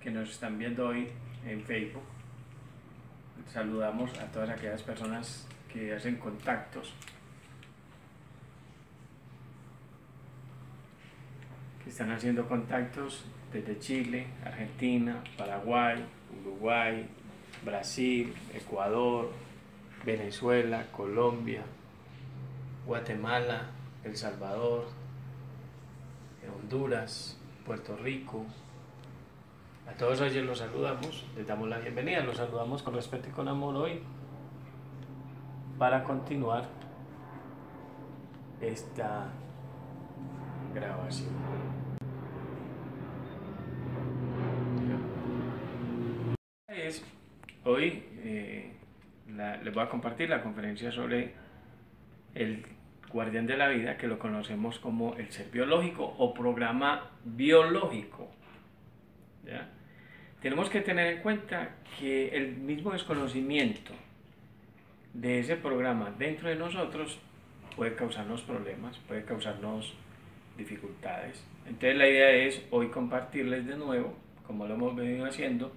Que nos están viendo hoy en Facebook. Saludamos a todas aquellas personas que hacen contactos, que están haciendo contactos desde Chile, Argentina, Paraguay, Uruguay, Brasil, Ecuador, Venezuela, Colombia, Guatemala, El Salvador, Honduras, Puerto Rico. A todos ellos los saludamos, les damos la bienvenida, los saludamos con respeto y con amor hoy para continuar esta grabación. Hoy les voy a compartir la conferencia sobre el guardián de la vida, que lo conocemos como el ser biológico o programa biológico. ¿Ya? Tenemos que tener en cuenta que el mismo desconocimiento de ese programa dentro de nosotros puede causarnos problemas, puede causarnos dificultades. Entonces la idea es hoy compartirles de nuevo, como lo hemos venido haciendo,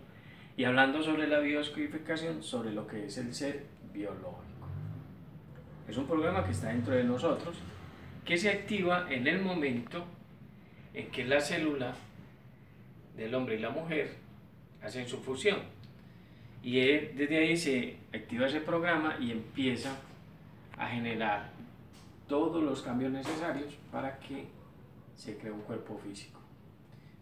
y hablando sobre la biodescodificación, sobre lo que es el ser biológico. Es un programa que está dentro de nosotros, que se activa en el momento en que la célula del hombre y la mujer hacen su fusión. Y desde ahí se activa ese programa y empieza a generar todos los cambios necesarios para que se cree un cuerpo físico.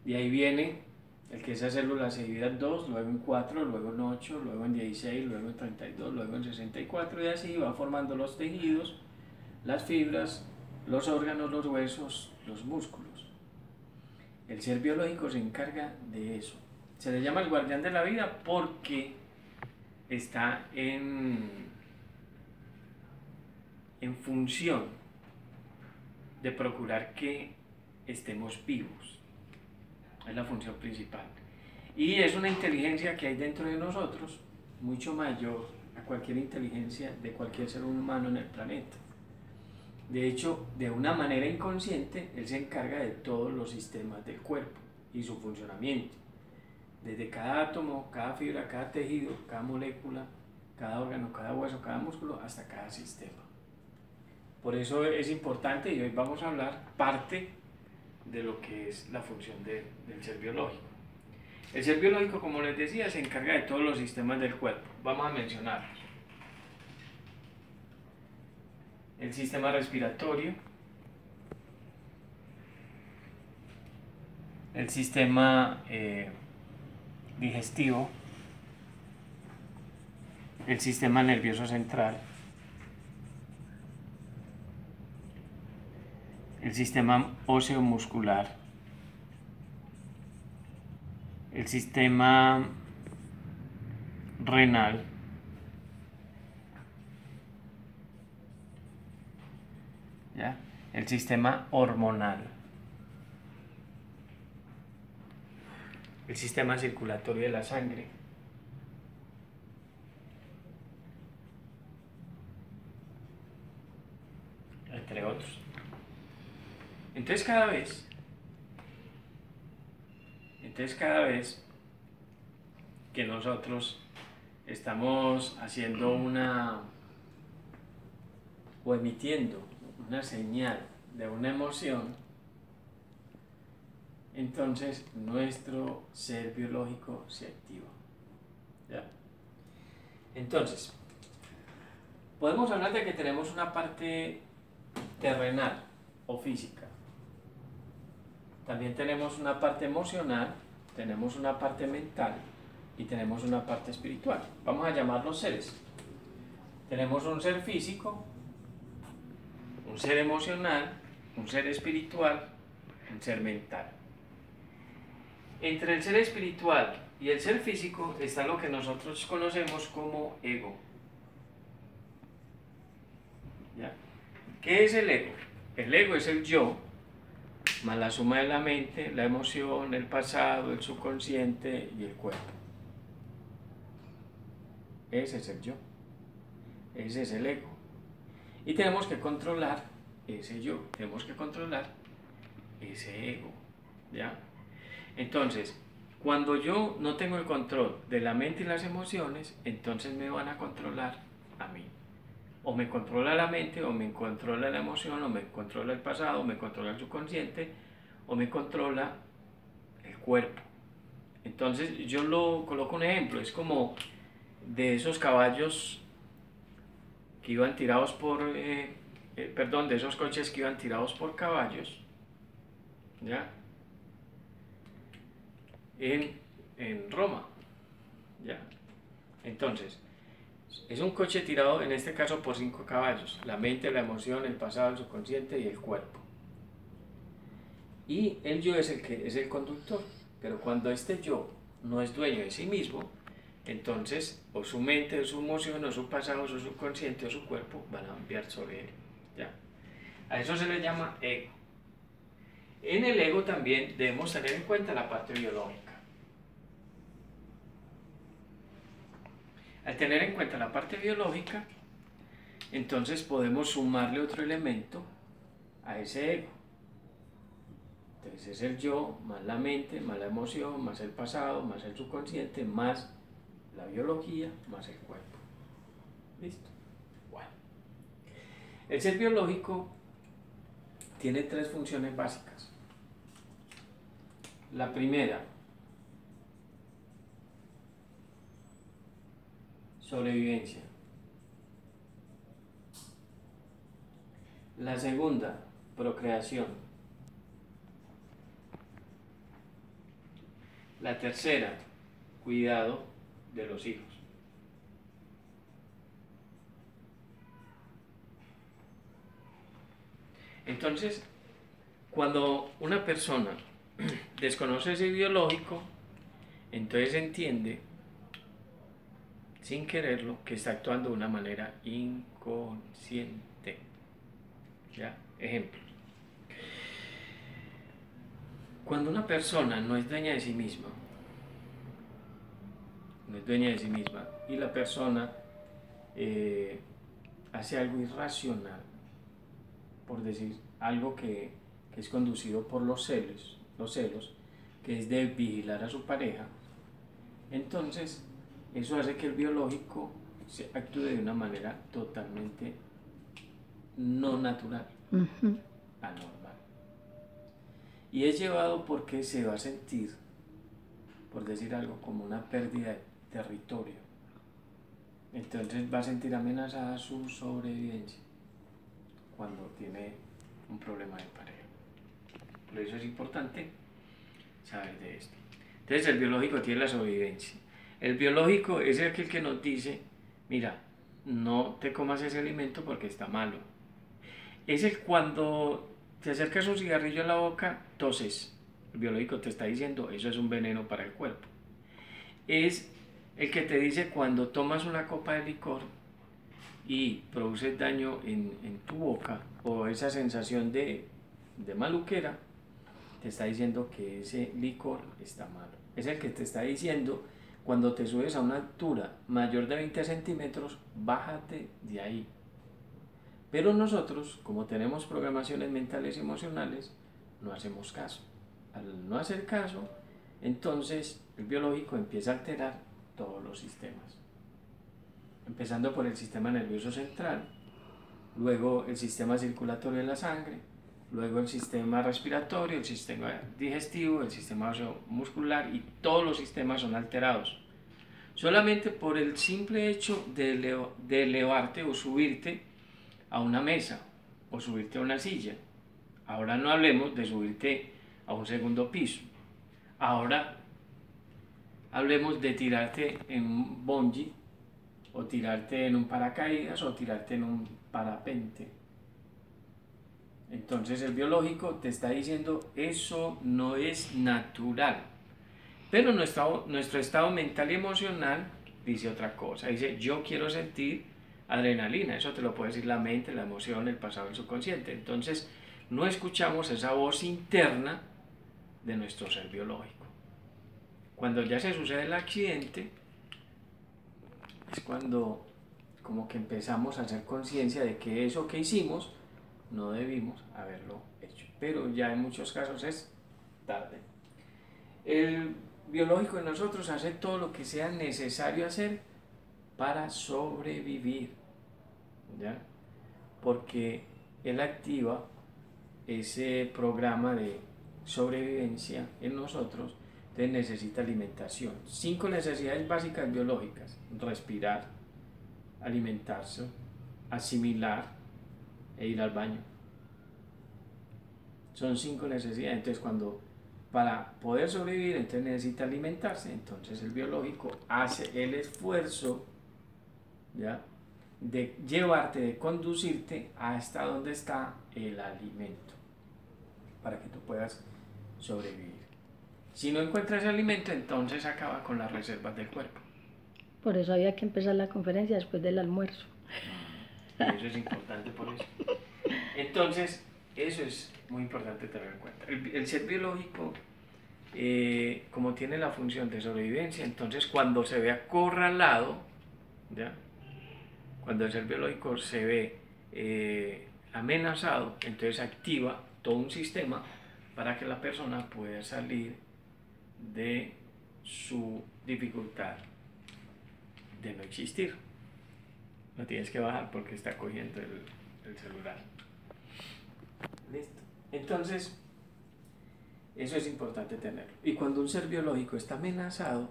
De ahí viene el que esa célula se divida en 2, luego en 4, luego en 8, luego en 16, luego en 32, luego en 64 y así va formando los tejidos, las fibras, los órganos, los huesos, los músculos. El ser biológico se encarga de eso. Se le llama el guardián de la vida porque está en función de procurar que estemos vivos. Es la función principal. Y es una inteligencia que hay dentro de nosotros, mucho mayor a cualquier inteligencia de cualquier ser humano en el planeta. De hecho, de una manera inconsciente, él se encarga de todos los sistemas del cuerpo y su funcionamiento. Desde cada átomo, cada fibra, cada tejido, cada molécula, cada órgano, cada hueso, cada músculo, hasta cada sistema. Por eso es importante, y hoy vamos a hablar parte de lo que es la función del ser biológico. El ser biológico, como les decía, se encarga de todos los sistemas del cuerpo. Vamos a mencionarlos. El sistema respiratorio, el sistema digestivo, el sistema nervioso central, el sistema óseo muscular, el sistema renal, ¿ya? El sistema hormonal, el sistema circulatorio de la sangre, entre otros. Entonces cada vez que nosotros estamos haciendo o emitiendo una señal de una emoción, entonces nuestro ser biológico se activa. ¿Ya? Entonces, podemos hablar de que tenemos una parte terrenal o física. También tenemos una parte emocional, tenemos una parte mental y tenemos una parte espiritual. Vamos a llamarlos seres. Tenemos un ser físico, un ser emocional, un ser espiritual, un ser mental. Entre el ser espiritual y el ser físico está lo que nosotros conocemos como ego. ¿Ya? ¿Qué es el ego? El ego es el yo, más la suma de la mente, la emoción, el pasado, el subconsciente y el cuerpo. Ese es el yo. Ese es el ego. Y tenemos que controlar ese yo, tenemos que controlar ese ego. ¿Ya? Entonces, cuando yo no tengo el control de la mente y las emociones, entonces me van a controlar a mí. O me controla la mente, o me controla la emoción, o me controla el pasado, o me controla el subconsciente, o me controla el cuerpo. Entonces yo lo coloco un ejemplo, es como de esos caballos que iban tirados perdón, de esos coches que iban tirados por caballos, ¿ya? En Roma, ¿ya? Entonces, es un coche tirado en este caso por 5 caballos, la mente, la emoción, el pasado, el subconsciente y el cuerpo. Y el yo es el conductor, pero cuando este yo no es dueño de sí mismo, entonces o su mente, o su emoción, o su pasado, o su subconsciente, o su cuerpo van a enviar sobre él, ¿ya? A eso se le llama ego. En el ego también debemos tener en cuenta la parte biológica. Al tener en cuenta la parte biológica, entonces podemos sumarle otro elemento a ese ego. Entonces es el yo, más la mente, más la emoción, más el pasado, más el subconsciente, más la biología, más el cuerpo. ¿Listo? Bueno. El ser biológico tiene 3 funciones básicas. La primera, sobrevivencia. La segunda, procreación. La tercera, cuidado de los hijos. Entonces, cuando una persona desconoce ese biológico, entonces entiende, sin quererlo, que está actuando de una manera inconsciente. ¿Ya? Ejemplo. Cuando una persona no es dueña de sí misma, y la persona hace algo irracional, por decir algo que es conducido por los celos, que es de vigilar a su pareja, entonces eso hace que el biológico se actúe de una manera totalmente no natural, anormal. Y es llevado porque se va a sentir, por decir algo, como una pérdida de territorio. Entonces va a sentir amenazada su sobrevivencia cuando tiene un problema de pareja. Por eso es importante saber de esto. Entonces el biológico tiene la sobrevivencia. El biológico es aquel que nos dice, mira, no te comas ese alimento porque está malo. Es el cuando te acercas un cigarrillo a la boca, toses. El biológico te está diciendo, eso es un veneno para el cuerpo. Es el que te dice cuando tomas una copa de licor y produces daño en tu boca, o esa sensación de maluquera, te está diciendo que ese licor está malo. Es el que te está diciendo, cuando te subes a una altura mayor de 20 centímetros, bájate de ahí. Pero nosotros, como tenemos programaciones mentales y emocionales, no hacemos caso. Al no hacer caso, entonces el biológico empieza a alterar todos los sistemas. Empezando por el sistema nervioso central, luego el sistema circulatorio de la sangre, luego el sistema respiratorio, el sistema digestivo, el sistema muscular, y todos los sistemas son alterados. Solamente por el simple hecho de elevarte o subirte a una mesa o subirte a una silla. Ahora no hablemos de subirte a un segundo piso. Ahora hablemos de tirarte en un bungee, o tirarte en un paracaídas, o tirarte en un parapente. Entonces el biológico te está diciendo, eso no es natural. Pero nuestro estado mental y emocional dice otra cosa. Dice, yo quiero sentir adrenalina. Eso te lo puede decir la mente, la emoción, el pasado, el subconsciente. Entonces no escuchamos esa voz interna de nuestro ser biológico. Cuando ya se sucede el accidente, es cuando como que empezamos a hacer conciencia de que eso que hicimos no debimos haberlo hecho. Pero ya en muchos casos es tarde. El biológico en nosotros hace todo lo que sea necesario hacer para sobrevivir, ¿ya? Porque él activa ese programa de sobrevivencia en nosotros, entonces necesita alimentación. 5 necesidades básicas biológicas: respirar, alimentarse, asimilar e ir al baño. Son 5 necesidades. Entonces para poder sobrevivir, entonces necesita alimentarse. Entonces el biológico hace el esfuerzo, ¿ya?, de llevarte, de conducirte hasta donde está el alimento, para que tú puedas sobrevivir. Si no encuentras alimento, entonces acaba con las reservas del cuerpo. Por eso había que empezar la conferencia después del almuerzo. Y eso es importante por eso. Entonces, eso es muy importante tener en cuenta. El ser biológico, como tiene la función de sobrevivencia, entonces cuando se ve acorralado, ¿ya?, cuando el ser biológico se ve amenazado, entonces activa todo un sistema para que la persona pueda salir de su dificultad de no existir. No tienes que bajar porque está cogiendo el celular. Listo. Entonces, eso es importante tenerlo. Y cuando un ser biológico está amenazado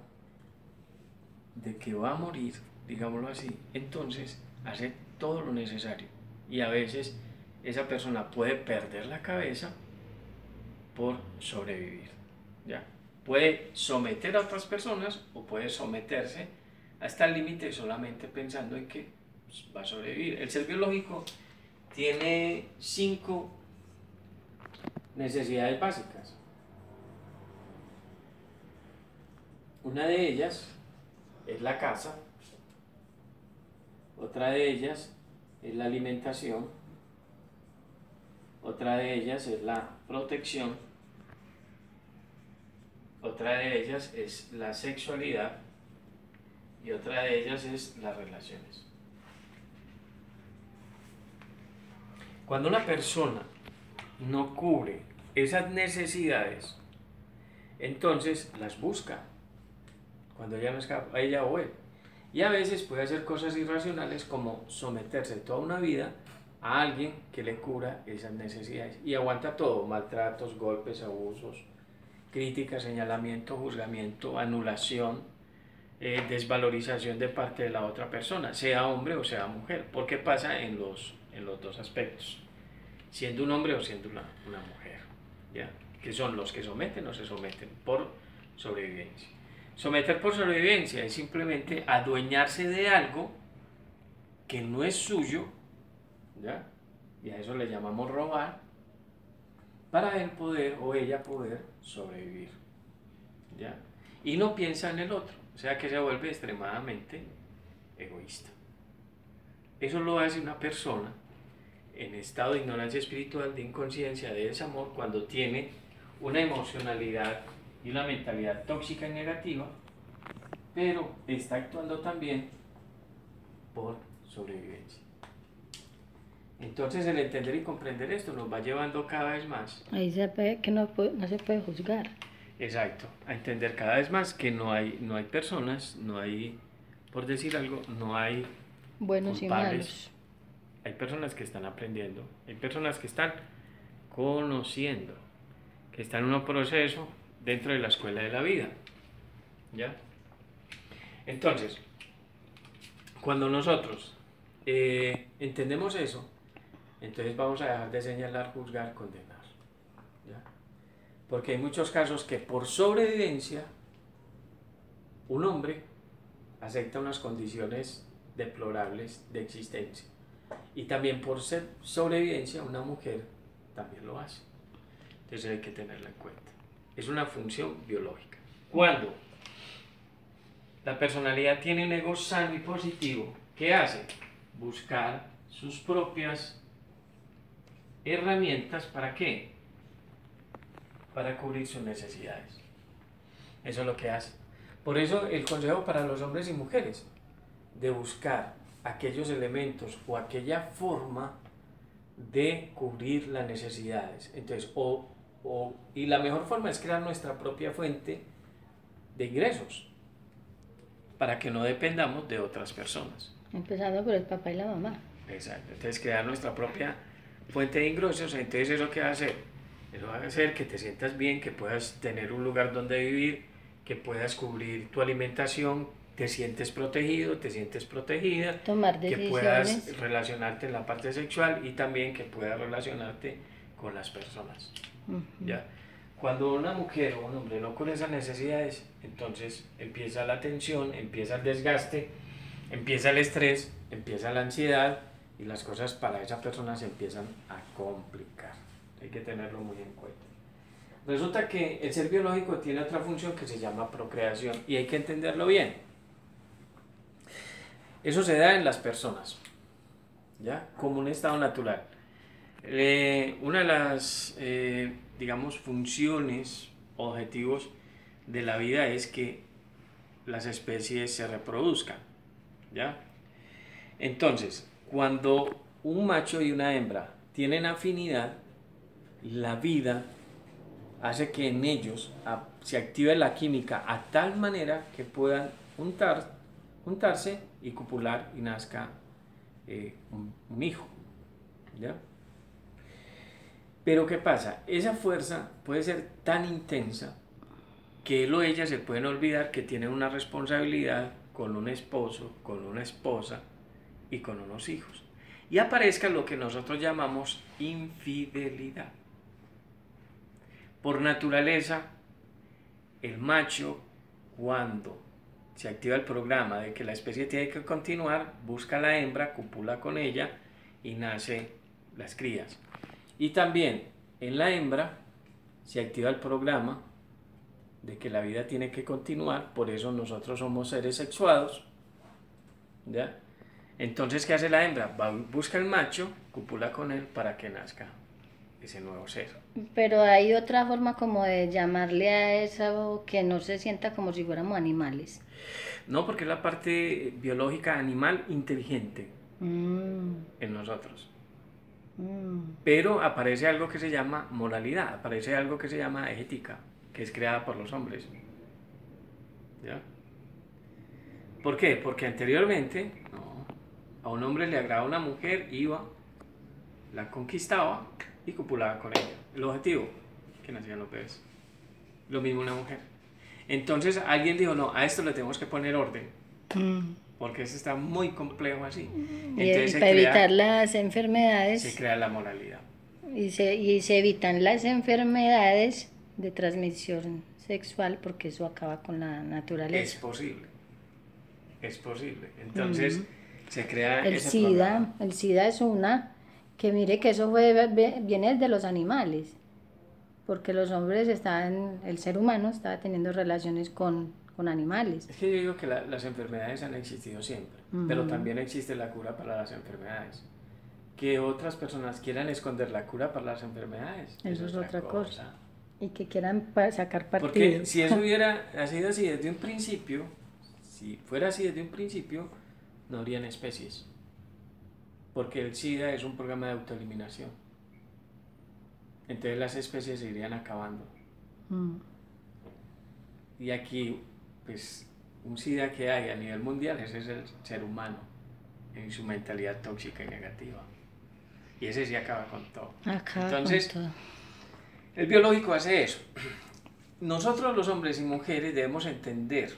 de que va a morir, digámoslo así, entonces hace todo lo necesario. Y a veces esa persona puede perder la cabeza por sobrevivir, ¿ya? Puede someter a otras personas o puede someterse hasta el límite solamente pensando en que va a sobrevivir. El ser biológico tiene 5 necesidades básicas. Una de ellas es la casa, otra de ellas es la alimentación, otra de ellas es la protección, otra de ellas es la sexualidad y otra de ellas es las relaciones. Cuando una persona no cubre esas necesidades, entonces las busca cuando ella no es capaz, ella o él. Y a veces puede hacer cosas irracionales como someterse toda una vida a alguien que le cubra esas necesidades y aguanta todo: maltratos, golpes, abusos, críticas, señalamiento, juzgamiento, anulación, desvalorización de parte de la otra persona, sea hombre o sea mujer, porque pasa en los dos aspectos, siendo un hombre o siendo una mujer, ¿ya?, que son los que someten o se someten por sobrevivencia. Someter por sobrevivencia es simplemente adueñarse de algo que no es suyo, ¿ya?, y a eso le llamamos robar, para él poder o ella poder sobrevivir, ¿ya? Y no piensa en el otro, o sea que se vuelve extremadamente egoísta. Eso lo hace una persona en estado de ignorancia espiritual, de inconsciencia, de desamor, cuando tiene una emocionalidad y una mentalidad tóxica y negativa, pero está actuando también por sobrevivencia. Entonces el entender y comprender esto nos va llevando cada vez más. Ahí se ve que no se puede juzgar. Exacto, a entender cada vez más que no hay personas, no hay, por decir algo, no hay buenos culpables. Y malos. Hay personas que están aprendiendo, hay personas que están conociendo, que están en un proceso dentro de la escuela de la vida, ¿ya? Entonces, cuando nosotros entendemos eso, entonces vamos a dejar de señalar, juzgar, condenar, ¿ya? Porque hay muchos casos que por sobrevivencia un hombre acepta unas condiciones deplorables de existencia, y también por ser sobrevivencia una mujer también lo hace. Entonces hay que tenerla en cuenta. Es una función biológica. Cuando la personalidad tiene un ego sano y positivo, ¿qué hace? Buscar sus propias herramientas. ¿Para qué? Para cubrir sus necesidades. Eso es lo que hace. Por eso el consejo para los hombres y mujeres, de buscar aquellos elementos o aquella forma de cubrir las necesidades. Entonces, o y la mejor forma es crear nuestra propia fuente de ingresos para que no dependamos de otras personas. Empezando por el papá y la mamá. Exacto. Entonces crear nuestra propia fuente de ingresos. Entonces eso qué va a hacer, eso va a hacer que te sientas bien, que puedas tener un lugar donde vivir, que puedas cubrir tu alimentación, te sientes protegido, te sientes protegida, Tomar que decisiones. puedas relacionarte en la parte sexual y también que puedas relacionarte con las personas. ¿Ya? Cuando una mujer o un hombre no con esas necesidades, entonces empieza la tensión, empieza el desgaste, empieza el estrés, empieza la ansiedad y las cosas para esa persona se empiezan a complicar. Hay que tenerlo muy en cuenta. Resulta que el ser biológico tiene otra función que se llama procreación y hay que entenderlo bien. Eso se da en las personas, ¿ya? Como un estado natural. Una de las, digamos, funciones, objetivos de la vida es que las especies se reproduzcan, ¿ya? Entonces, cuando un macho y una hembra tienen afinidad, la vida hace que en ellos se active la química a tal manera que puedan juntarse y copular y nazca un hijo, ¿ya? Pero ¿qué pasa? Esa fuerza puede ser tan intensa que él o ella se pueden olvidar que tienen una responsabilidad con un esposo, con una esposa y con unos hijos. Y aparezca lo que nosotros llamamos infidelidad. Por naturaleza, el macho, cuando se activa el programa de que la especie tiene que continuar, busca a la hembra, copula con ella y nace las crías. Y también en la hembra se activa el programa de que la vida tiene que continuar, por eso nosotros somos seres sexuados, ¿ya? Entonces, ¿qué hace la hembra? Busca al macho, copula con él para que nazca ese nuevo ser. Pero hay otra forma como de llamarle a eso que no se sienta como si fuéramos animales. No, porque es la parte biológica animal inteligente en nosotros. Pero aparece algo que se llama moralidad, aparece algo que se llama ética, que es creada por los hombres. ¿Ya? ¿Por qué? Porque anteriormente a un hombre le agradaba una mujer, iba, la conquistaba y copulaba con ella. El objetivo, que nacían los bebés. Lo mismo una mujer. Entonces alguien dijo, no, a esto le tenemos que poner orden, porque eso está muy complejo así. Entonces, y para evitar las enfermedades. Se crea la moralidad. Y se evitan las enfermedades de transmisión sexual porque eso acaba con la naturaleza. Es posible. Es posible. Entonces se crea el ese SIDA. programa. El SIDA es una que mire que eso viene de los animales. Porque los hombres el ser humano estaba teniendo relaciones con animales. Es que yo digo que las enfermedades han existido siempre, pero también existe la cura para las enfermedades. Que otras personas quieran esconder la cura para las enfermedades, eso es otra cosa. Y que quieran sacar partido. Porque si eso hubiera sido así desde un principio, si fuera así desde un principio, no habrían especies. Porque el SIDA es un programa de autoeliminación. Entonces las especies se irían acabando. Y aquí, pues, un SIDA que hay a nivel mundial, ese es el ser humano, en su mentalidad tóxica y negativa. Y ese sí acaba con todo. Entonces, con todo. El biológico hace eso. Nosotros los hombres y mujeres debemos entender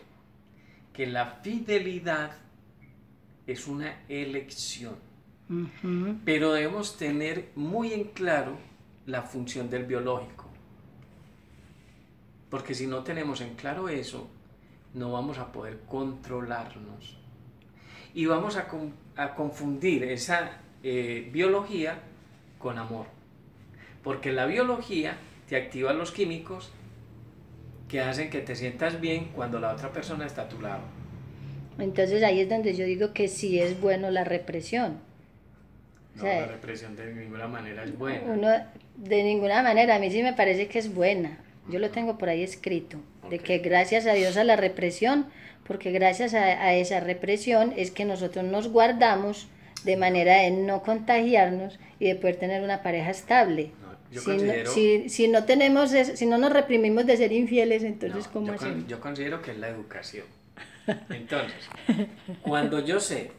que la fidelidad es una elección. Pero debemos tener muy en claro la función del biológico, porque si no tenemos en claro eso, no vamos a poder controlarnos y vamos a confundir esa biología con amor, porque la biología te activa los químicos que hacen que te sientas bien cuando la otra persona está a tu lado. Entonces ahí es donde yo digo que sí es bueno la represión. No, o sea, la represión de ninguna manera es buena. De ninguna manera, a mí sí me parece que es buena. Yo lo tengo por ahí escrito, de que gracias a Dios a la represión, porque gracias a esa represión es que nosotros nos guardamos de manera de no contagiarnos y de poder tener una pareja estable. Yo Si no, considero, si no tenemos, si no nos reprimimos de ser infieles, entonces no, ¿cómo hacemos? yo considero que es la educación. Entonces, cuando yo sé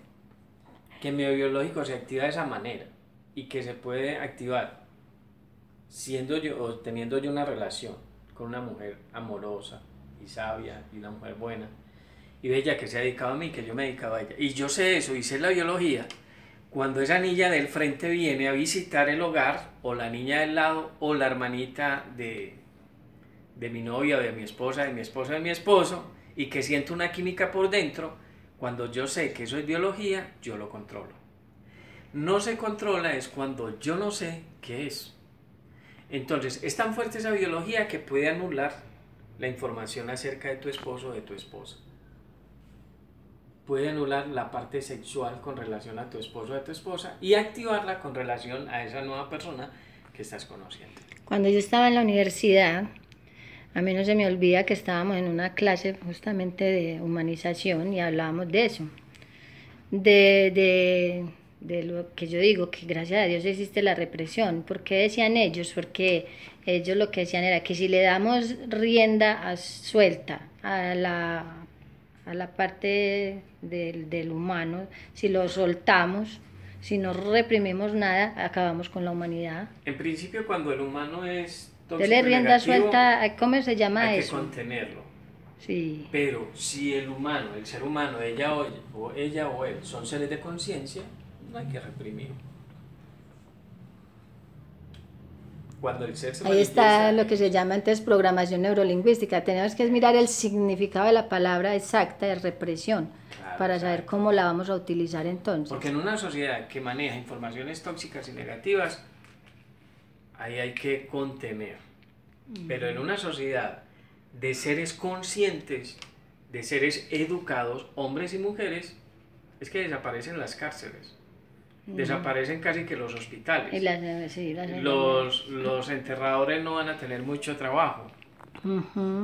que mi biológico se activa de esa manera y que se puede activar siendo yo o teniendo yo una relación con una mujer amorosa y sabia y una mujer buena y bella que se ha dedicado a mí, que yo me he dedicado a ella, y yo sé eso y sé la biología, cuando esa niña del frente viene a visitar el hogar, o la niña del lado, o la hermanita de mi novia, o de mi esposa, de mi esposo, de mi esposo, y que siento una química por dentro, cuando yo sé que eso es biología, yo lo controlo. No se controla es cuando yo no sé qué es. Entonces, es tan fuerte esa biología que puede anular la información acerca de tu esposo o de tu esposa. Puede anular la parte sexual con relación a tu esposo o a tu esposa y activarla con relación a esa nueva persona que estás conociendo. Cuando yo estaba en la universidad, a mí no se me olvida que estábamos en una clase justamente de humanización y hablábamos de eso, de, de, de lo que yo digo, que gracias a Dios existe la represión. ¿Por qué decían ellos? Porque ellos lo que decían era que si le damos rienda suelta a la parte del humano, si lo soltamos, si no reprimimos nada, acabamos con la humanidad. En principio, cuando el humano es Dele tóxico y rienda negativo, suelta, ¿cómo se llama hay que eso? contenerlo. Sí. Pero si el humano, el ser humano, ella o él son seres de conciencia, no hay que reprimir. Cuando el ser se Ahí está manifiesta, lo que se llama entonces programación neurolingüística. Tenemos que mirar el significado de la palabra exacta de represión claro, para saber exacto. cómo la vamos a utilizar entonces. Porque en una sociedad que maneja informaciones tóxicas y negativas, ahí hay que contener. Pero en una sociedad de seres conscientes, de seres educados, hombres y mujeres, es que desaparecen las cárceles, desaparecen casi que los hospitales. Y Los enterradores no van a tener mucho trabajo,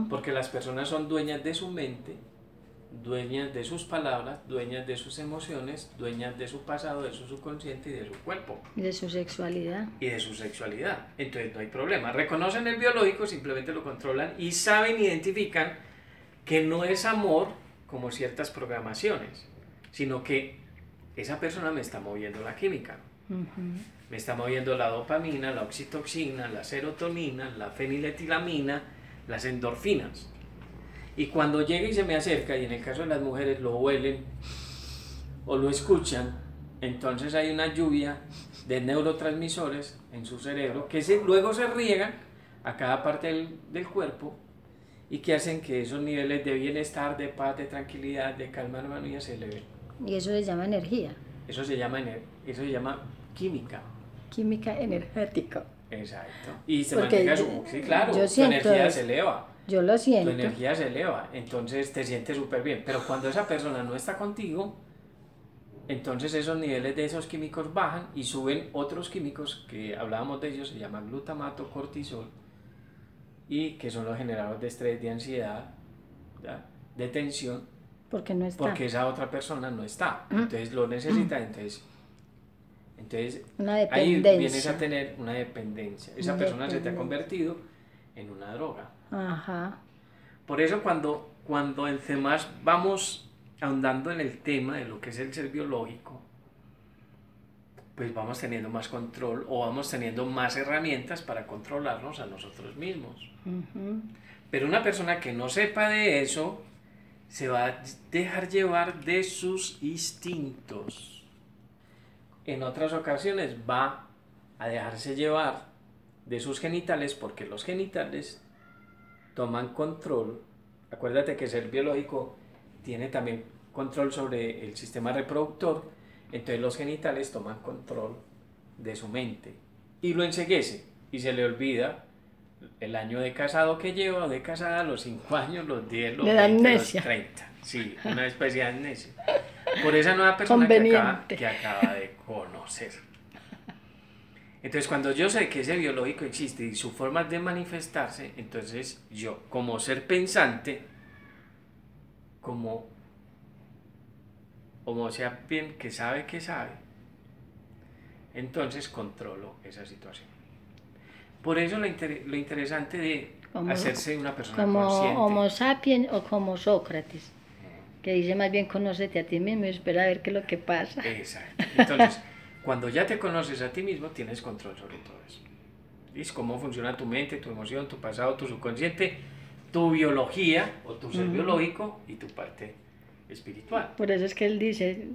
porque las personas son dueñas de su mente, dueñas de sus palabras, dueñas de sus emociones, dueñas de su pasado, de su subconsciente y de su cuerpo. Y de su sexualidad. Y de su sexualidad. Entonces no hay problema. Reconocen el biológico, simplemente lo controlan y saben, identifican que no es amor como ciertas programaciones, sino que esa persona me está moviendo la química. Me está moviendo la dopamina, la oxitocina, la serotonina, la feniletilamina, las endorfinas. Y cuando llega y se me acerca, y en el caso de las mujeres lo huelen o lo escuchan, entonces hay una lluvia de neurotransmisores en su cerebro que luego se riegan a cada parte del cuerpo y que hacen que esos niveles de bienestar, de paz, de tranquilidad, de calma, armonía se eleven. Y eso se llama energía. Eso se llama química. Química energética. Exacto. Y se Porque mantiene sí, claro, yo tu energía se eleva. Yo lo siento. Tu energía se eleva, entonces te sientes súper bien. Pero cuando esa persona no está contigo, entonces esos niveles de esos químicos bajan y suben otros químicos que hablábamos de ellos, se llaman glutamato, cortisol, y que son los generadores de estrés, de ansiedad, ¿ya? De tensión, porque no está. porque esa otra persona no está, entonces lo necesita, entonces una ahí dependencia. vienes a tener una dependencia. Esa persona se te ha convertido en una droga. Ajá. Por eso cuando entre más vamos ahondando en el tema de lo que es el ser biológico, pues vamos teniendo más control o vamos teniendo más herramientas para controlarnos a nosotros mismos. Pero una persona que no sepa de eso se va a dejar llevar de sus instintos. En otras ocasiones va a dejarse llevar de sus genitales, porque los genitales toman control. Acuérdate que el ser biológico tiene también control sobre el sistema reproductor, entonces los genitales toman control de su mente y lo enceguece y se le olvida el año de casado que lleva, o de casada, los 5 años, los 10, los 20, los 30. Sí, una especie de amnesia. Por esa nueva persona que acaba de conocer. Entonces, cuando yo sé que ese biológico existe y su forma de manifestarse, entonces yo, como ser pensante, como sea bien que sabe, entonces controlo esa situación. Por eso lo interesante de Como, hacerse una persona como consciente. Homo sapiens o como Sócrates, que dice más bien conócete a ti mismo y espera a ver qué es lo que pasa. Exacto. Entonces, cuando ya te conoces a ti mismo, tienes control sobre todo eso. ¿Ves cómo funciona tu mente, tu emoción, tu pasado, tu subconsciente, tu biología o tu ser biológico y tu parte espiritual? Por eso es que él dice,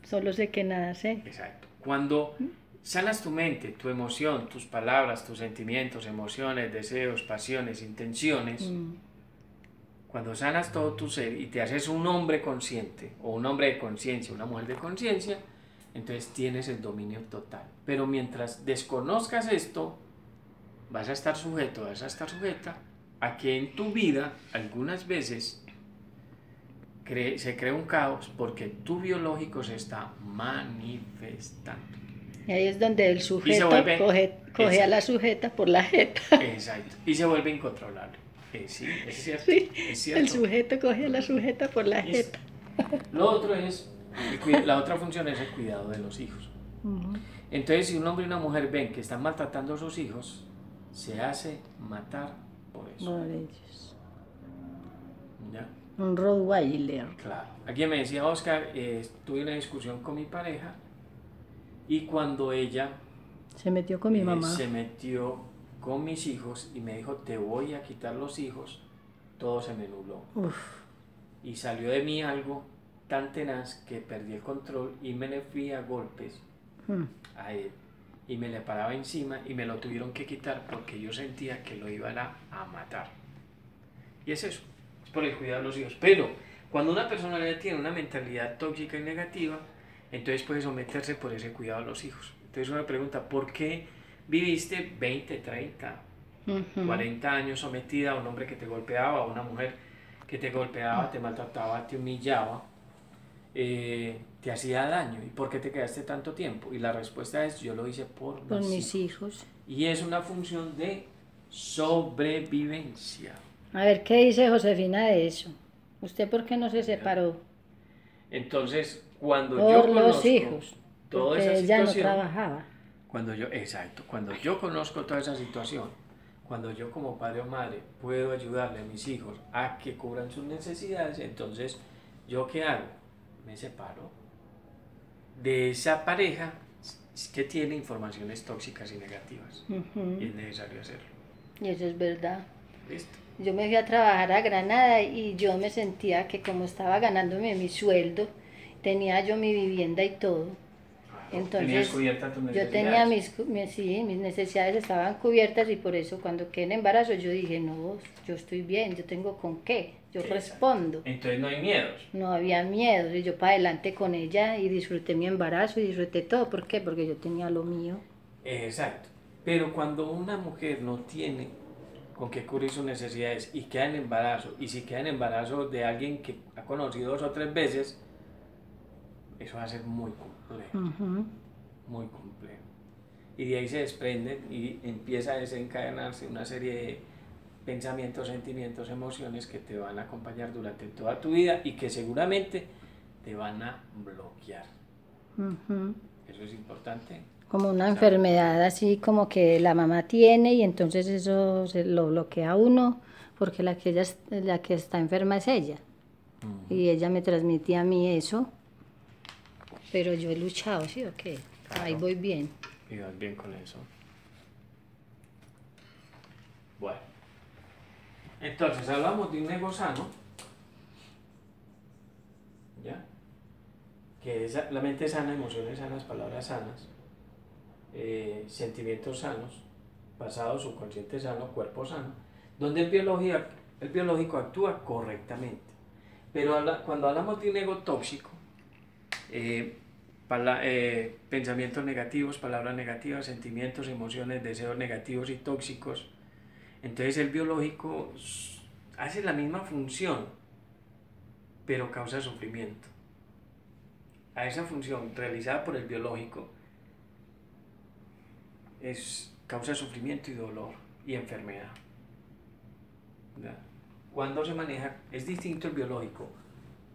solo sé que nada sé. Exacto. Cuando sanas tu mente, tu emoción, tus palabras, tus sentimientos, emociones, deseos, pasiones, intenciones, cuando sanas todo tu ser y te haces un hombre consciente o un hombre de conciencia, una mujer de conciencia, entonces tienes el dominio total. Pero mientras desconozcas esto, vas a estar sujeto, vas a estar sujeta a que en tu vida algunas veces se crea un caos porque tu biológico se está manifestando. Y ahí es donde el sujeto vuelve, coge a la sujeta por la jeta. Exacto. Y se vuelve incontrolable. Sí, es cierto. Sí, es cierto. el sujeto coge a la sujeta por la Listo. jeta. Lo otro es, la otra función es el cuidado de los hijos. Entonces, si un hombre y una mujer ven que están maltratando a sus hijos, se hace matar por eso. Por ellos. ¿Ya? Un Rottweiler. Claro. Alguien me decía, Oscar, tuve una discusión con mi pareja y cuando ella Se metió con mi mamá. se metió con mis hijos y me dijo, te voy a quitar los hijos, todo se me nubló. Y salió de mí algo tan tenaz que perdí el control y me le fui a golpes a él y me le paraba encima y me lo tuvieron que quitar porque yo sentía que lo iban a matar. Y es eso, es por el cuidado de los hijos. Pero cuando una persona ya tiene una mentalidad tóxica y negativa, entonces puede someterse por ese cuidado de los hijos. Entonces uno pregunta, ¿por qué viviste 20, 30, 40 años sometida a un hombre que te golpeaba, a una mujer que te golpeaba, te maltrataba, te humillaba, te hacía daño? ¿Y por qué te quedaste tanto tiempo? Y la respuesta es, yo lo hice por mis hijos. Y es una función de sobrevivencia. A ver, ¿qué dice Josefina de eso? ¿Usted por qué no se separó? Entonces, cuando por yo conozco los hijos, toda porque esa ella situación, no trabajaba. Cuando yo conozco toda esa situación, cuando yo como padre o madre puedo ayudarle a mis hijos a que cubran sus necesidades, entonces, ¿yo qué hago? Me separo de esa pareja que tiene informaciones tóxicas y negativas. Y es necesario hacerlo. Y eso es verdad. ¿Listo? Yo me fui a trabajar a Granada y yo me sentía que como estaba ganándome mi sueldo, tenía yo mi vivienda y todo. Entonces, yo tenía mis necesidades estaban cubiertas y por eso cuando quedé en embarazo yo dije, no, yo estoy bien, yo tengo con qué, yo respondo. Entonces no hay miedos. No había miedos y yo para adelante con ella y disfruté mi embarazo y disfruté todo. ¿Por qué? Porque yo tenía lo mío. Exacto. Pero cuando una mujer no tiene con qué cubrir sus necesidades y queda en embarazo, y si queda en embarazo de alguien que ha conocido 2 o 3 veces, eso va a ser muy complejo, muy complejo. Y de ahí se desprende y empieza a desencadenarse una serie de pensamientos, sentimientos, emociones que te van a acompañar durante toda tu vida y que seguramente te van a bloquear. Eso es importante. Como una enfermedad así como que la mamá tiene y entonces eso se lo bloquea a uno porque la que está enferma es ella. Y ella me transmitía a mí eso, pero yo he luchado, ¿sí o qué? Claro. Ahí voy bien. Y vas bien con eso. Bueno, entonces hablamos de un ego sano, ¿ya? Que es la mente sana, emociones sanas, palabras sanas, sentimientos sanos, pasado subconsciente sano, cuerpo sano, donde el biológico actúa correctamente. Pero cuando hablamos de un ego tóxico, pensamientos negativos, palabras negativas, sentimientos, emociones, deseos negativos y tóxicos, entonces el biológico hace la misma función, pero causa sufrimiento. A esa función realizada por el biológico causa sufrimiento y dolor y enfermedad. ¿Verdad? Cuando se maneja, es distinto el biológico.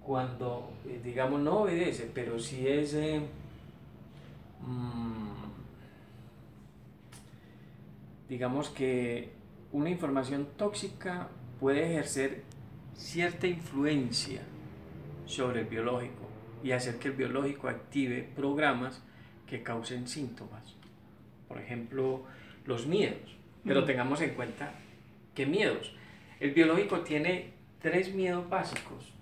Cuando, digamos, no obedece, pero si es digamos que una información tóxica puede ejercer cierta influencia sobre el biológico y hacer que el biológico active programas que causen síntomas. Por ejemplo, los miedos. Pero tengamos en cuenta que miedos. El biológico tiene 3 miedos básicos,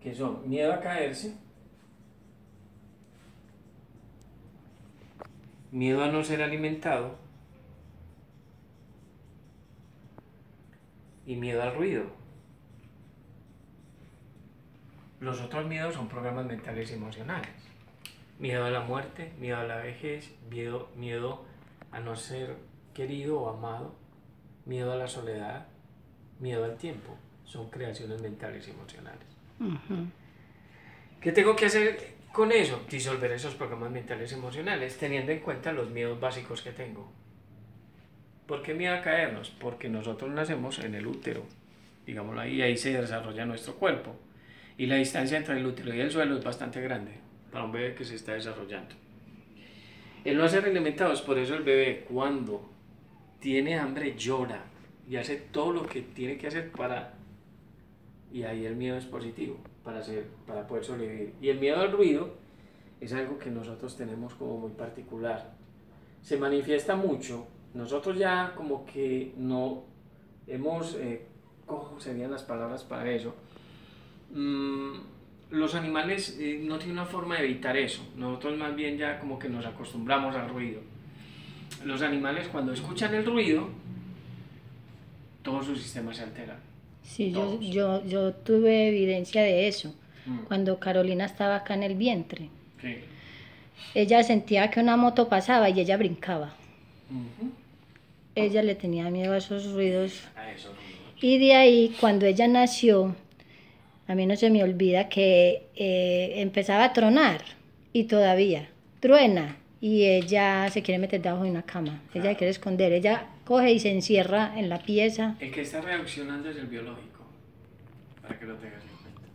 que son miedo a caerse, miedo a no ser alimentado y miedo al ruido. Los otros miedos son programas mentales y emocionales. Miedo a la muerte, miedo a la vejez, miedo a no ser querido o amado, miedo a la soledad, miedo al tiempo. Son creaciones mentales y emocionales. ¿Qué tengo que hacer con eso? Disolver esos programas mentales y emocionales, teniendo en cuenta los miedos básicos que tengo. ¿Por qué miedo a caernos? Porque nosotros nacemos en el útero, digámoslo ahí se desarrolla nuestro cuerpo. Y la distancia entre el útero y el suelo es bastante grande para un bebé que se está desarrollando. El no ser alimentado es por eso el bebé cuando tiene hambre llora y hace todo lo que tiene que hacer para... Y ahí el miedo es positivo para poder sobrevivir. Y el miedo al ruido es algo que nosotros tenemos como muy particular. Se manifiesta mucho. Nosotros ya como que no hemos... ¿cómo serían las palabras para eso? Los animales no tienen una forma de evitar eso. Nosotros más bien ya como que nos acostumbramos al ruido. Los animales cuando escuchan el ruido, todo su sistema se altera. Sí, yo tuve evidencia de eso. Cuando Carolina estaba acá en el vientre. Sí. Ella sentía que una moto pasaba y ella brincaba. Ella le tenía miedo a esos ruidos. A esos ruidos. Y de ahí, cuando ella nació, a mí no se me olvida que empezaba a tronar y todavía truena y ella se quiere meter debajo de una cama. Claro. Ella se quiere esconder, ella coge y se encierra en la pieza. El que está reaccionando es el biológico, para que lo tengas en cuenta.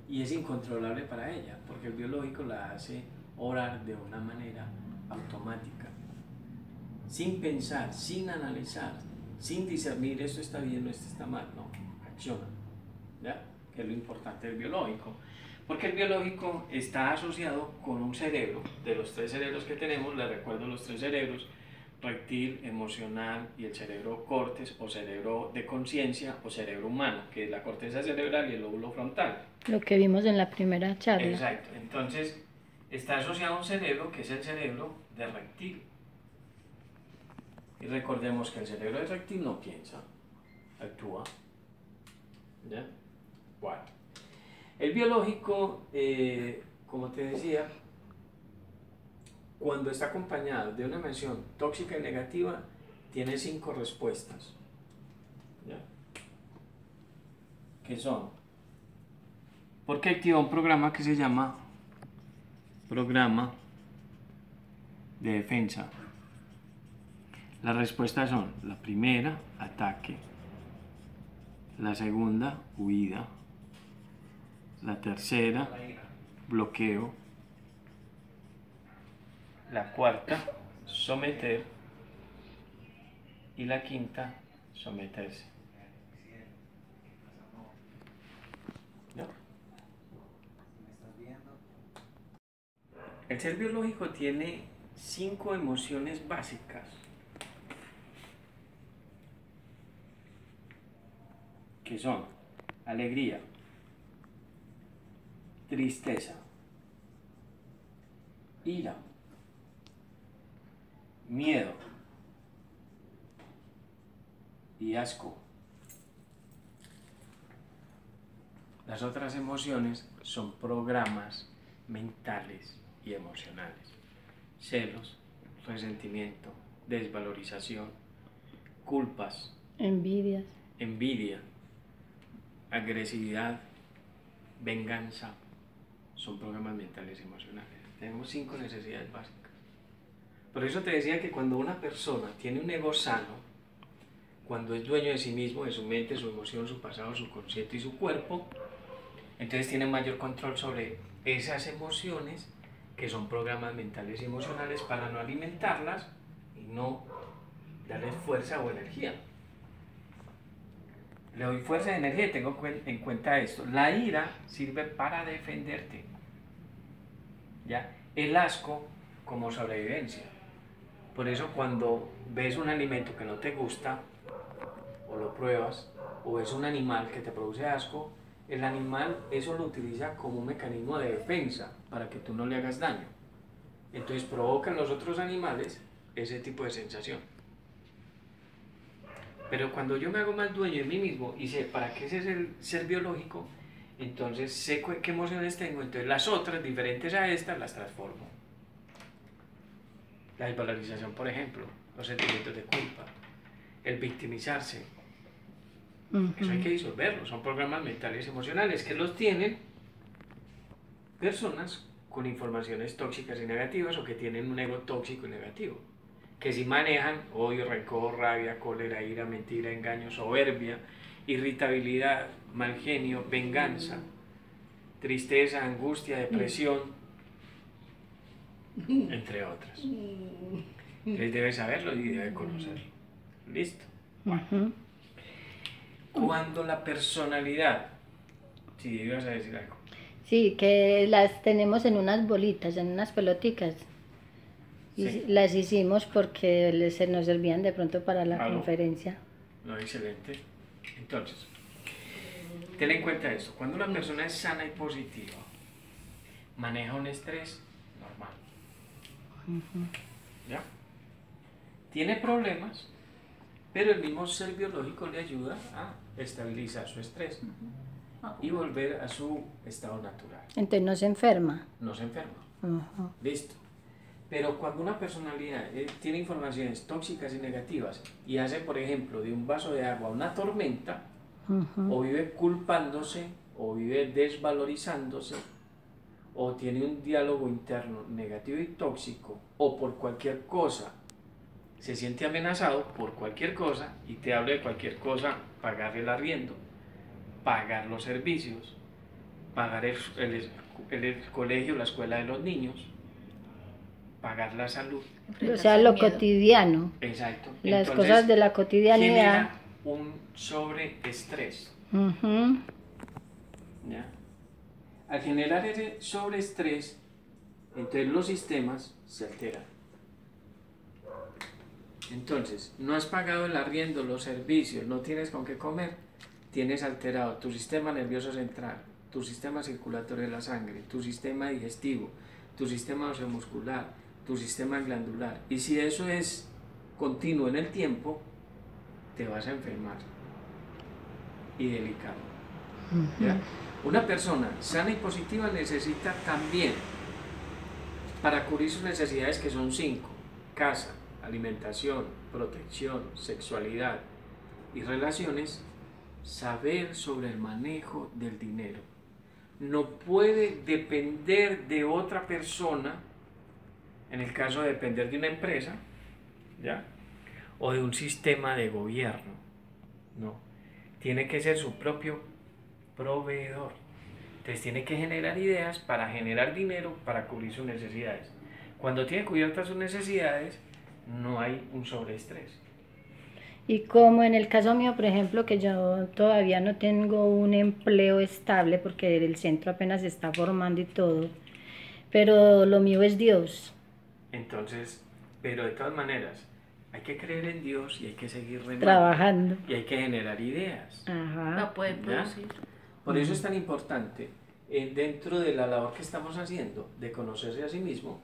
Y es incontrolable para ella, porque el biológico la hace orar de una manera automática, sin pensar, sin analizar, sin discernir esto está bien o esto está mal, no, acciona, ¿ya? Que es lo importante del biológico, porque el biológico está asociado con un cerebro, de los 3 cerebros que tenemos, les recuerdo los 3 cerebros, reptil, emocional y el cerebro córtex o cerebro de conciencia o cerebro humano, que es la corteza cerebral y el lóbulo frontal. Lo que vimos en la primera charla. Exacto, entonces está asociado a un cerebro que es el cerebro de reptil. Y recordemos que el cerebro de reptil no piensa, actúa. ¿Ya? Bueno. El biológico, como te decía, cuando está acompañado de una emoción tóxica y negativa, tiene 5 respuestas. ¿Ya? ¿Qué son? Porque activa un programa que se llama programa de defensa. Las respuestas son: la primera, ataque; la segunda, huida; la tercera, bloqueo; la cuarta, someter; y la quinta, someterse. ¿No? El ser biológico tiene 5 emociones básicas, que son alegría, tristeza, ira, miedo y asco. Las otras emociones son programas mentales y emocionales: celos, resentimiento, desvalorización, culpas, Envidias. envidia, agresividad, venganza. Son programas mentales y emocionales. Tenemos 5 necesidades básicas. Por eso te decía que cuando una persona tiene un ego sano, cuando es dueño de sí mismo, de su mente, su emoción, su pasado, su consciente y su cuerpo, entonces tiene mayor control sobre esas emociones que son programas mentales y emocionales, para no alimentarlas y no darles fuerza o energía. Le doy fuerza y energía y tengo en cuenta esto. La ira sirve para defenderte. ¿Ya? El asco como sobrevivencia. Por eso cuando ves un alimento que no te gusta, o lo pruebas, o ves un animal que te produce asco, el animal eso lo utiliza como un mecanismo de defensa para que tú no le hagas daño. Entonces provoca en los otros animales ese tipo de sensación. Pero cuando yo me hago más dueño de mí mismo y sé para qué ese es el ser biológico, entonces sé qué emociones tengo, entonces las otras diferentes a estas las transformo. La desvalorización, por ejemplo, los sentimientos de culpa, el victimizarse, eso hay que disolverlo, son programas mentales y emocionales que los tienen personas con informaciones tóxicas y negativas o que tienen un ego tóxico y negativo, que si manejan odio, rencor, rabia, cólera, ira, mentira, engaño, soberbia, irritabilidad, mal genio, venganza, tristeza, angustia, depresión, entre otras. Entonces debe saberlo y debe conocerlo. ¿Listo? Bueno. Cuando la personalidad, si ibas a decir algo. Sí, que las tenemos en unas bolitas, en unas peloticas. Y Sí. las hicimos porque se nos servían de pronto para la conferencia. No, excelente. Entonces, ten en cuenta esto. Cuando una persona es sana y positiva, maneja un estrés normal. ¿Ya? Tiene problemas, pero el mismo ser biológico le ayuda a estabilizar su estrés y volver a su estado natural. Entonces no se enferma. No se enferma. Listo. Pero cuando una personalidad tiene informaciones tóxicas y negativas y hace, por ejemplo, de un vaso de agua una tormenta, o vive culpándose, o vive desvalorizándose, o tiene un diálogo interno negativo y tóxico, o por cualquier cosa se siente amenazado por cualquier cosa y te habla de cualquier cosa, pagar el arriendo, pagar los servicios, pagar el colegio, la escuela de los niños, pagar la salud. O sea, lo cotidiano. Exacto. Las Entonces, cosas de la cotidianidad. Genera un sobreestrés. ¿Ya? Al generar ese sobreestrés, entonces los sistemas se alteran. Entonces, no has pagado el arriendo, los servicios, no tienes con qué comer, tienes alterado tu sistema nervioso central, tu sistema circulatorio de la sangre, tu sistema digestivo, tu sistema osteomuscular, tu sistema glandular. Y si eso es continuo en el tiempo, te vas a enfermar. Y delicado. ¿Ya? Una persona sana y positiva necesita también, para cubrir sus necesidades, que son 5: casa, alimentación, protección, sexualidad y relaciones, saber sobre el manejo del dinero. No puede depender de otra persona, en el caso de depender de una empresa, ¿ya? O de un sistema de gobierno. No, tiene que ser su propio proveedor. Entonces tiene que generar ideas para generar dinero para cubrir sus necesidades. Cuando tiene cubiertas sus necesidades, no hay un sobreestrés. Y como en el caso mío, por ejemplo, que yo todavía no tengo un empleo estable porque el centro apenas se está formando y todo, pero lo mío es Dios. Entonces, pero de todas maneras, hay que creer en Dios y hay que seguir remando. Trabajando. Y hay que generar ideas. No puede producir. Por eso es tan importante, dentro de la labor que estamos haciendo, de conocerse a sí mismo,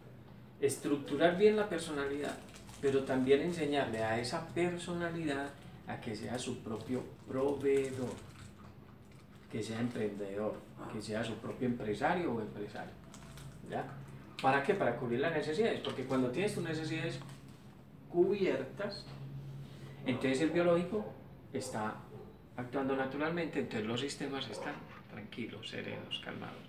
estructurar bien la personalidad, pero también enseñarle a esa personalidad a que sea su propio proveedor, que sea emprendedor, que sea su propio empresario o empresaria. ¿Ya? ¿Para qué? Para cubrir las necesidades, porque cuando tienes tus necesidades cubiertas, entonces el biológico está actuando naturalmente, entonces los sistemas están tranquilos, serenos, calmados.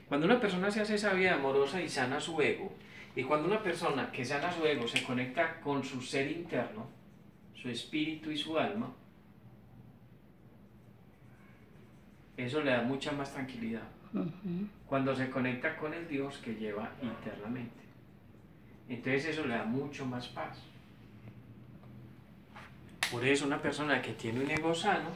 Cuando una persona se hace sabia, amorosa y sana su ego, y cuando una persona que sana su ego se conecta con su ser interno, su espíritu y su alma, eso le da mucha más tranquilidad. cuando se conecta con el Dios que lleva internamente. Entonces eso le da mucho más paz. Por eso una persona que tiene un ego sano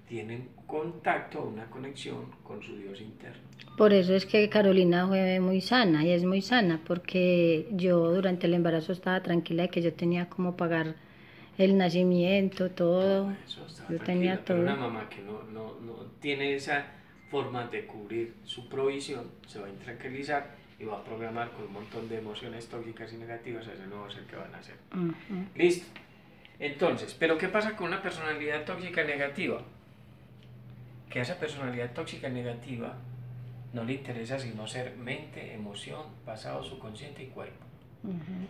tiene un contacto, una conexión con su Dios interno. Por eso es que Carolina fue muy sana y es muy sana, porque yo durante el embarazo estaba tranquila de que yo tenía como pagar el nacimiento, todo. Eso está Yo tranquila, tenía pero todo. una mamá que no tiene esa forma de cubrir su provisión se va a intranquilizar y va a programar con un montón de emociones tóxicas y negativas a ese nuevo ser que van a hacer. Listo. Entonces, ¿pero qué pasa con una personalidad tóxica negativa? Que a esa personalidad tóxica negativa no le interesa sino ser mente, emoción, pasado, subconsciente y cuerpo.